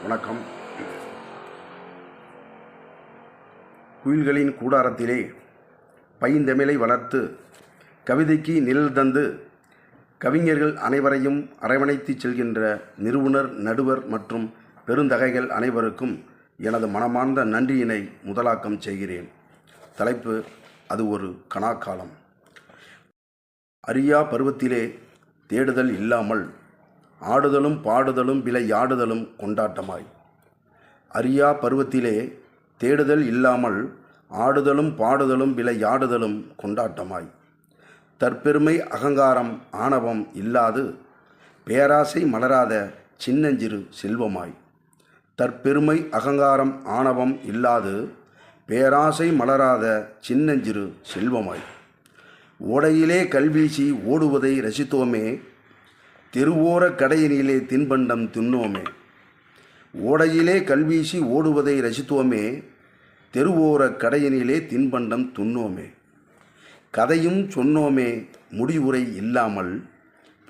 வணக்கம். குயில்களின் கூடாரத்திலே பைந்தமிழை வளர்த்து கவிதைக்கு நிழல் தந்து கவிஞர்கள் அனைவரையும் அரவணைத்துச் செல்கின்ற நிறுவனர், நடுவர் மற்றும் பெருந்தகைகள் அனைவருக்கும் எனது மனமார்ந்த நன்றியினை முதலாக்கம் செய்கிறேன். தலைப்பு: அது ஒரு கனாக்காலம். அறியா பருவத்திலே தேடுதல் இல்லாமல் ஆடுதலும் பாடுதலும் விளையாடுதலும் கொண்டாட்டமாய். அறியா பருவத்திலே தேடுதல் இல்லாமல் ஆடுதலும் பாடுதலும் விளையாடுதலும் கொண்டாட்டமாய். தற்பெருமை அகங்காரம் ஆணவம் இல்லாது பேராசை மலராத சின்னஞ்சிறு செல்வமாய். தற்பெருமை அகங்காரம் ஆணவம் இல்லாது பேராசை மலராத சின்னஞ்சிறு செல்வமாய். ஓடையிலே கல்வீசி ஓடுவதை ரசித்தோமே, தெருவோர கடையினிலே தின்பண்டம் தின்னோமே. ஓடையிலே கல்வீசி ஓடுவதை ரசித்தோமே, தெருவோர கடையினிலே தின்பண்டம் துண்ணோமே. கதையும் சொன்னோமே முடிவுரை இல்லாமல்,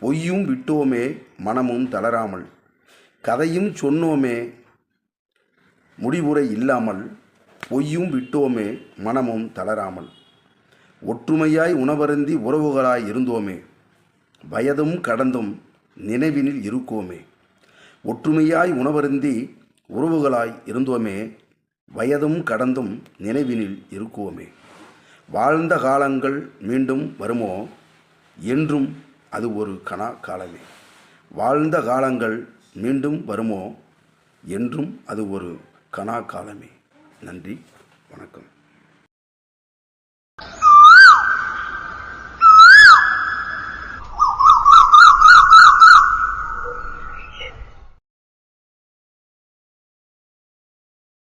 பொய்யும் விட்டோமே மனமும் தளராமல். கதையும் சொன்னோமே முடிவுரை இல்லாமல், பொய்யும் விட்டோமே மனமும் தளராமல். ஒற்றுமையாய் உணவருந்தி உறவுகளாய் இருந்தோமே, வயதும் கடந்தும் நினைவினில் இருக்கோமே. ஒற்றுமையாய் உணவருந்தி உறவுகளாய் இருந்தோமே, வயதும் கடந்தும் நினைவினில் இருக்கோமே. வாழ்ந்த காலங்கள் மீண்டும் வருமோ, என்றும் அது ஒரு கனா காலமே. வாழ்ந்த காலங்கள் மீண்டும் வருமோ, என்றும் அது ஒரு கனா காலமே. நன்றி, வணக்கம்.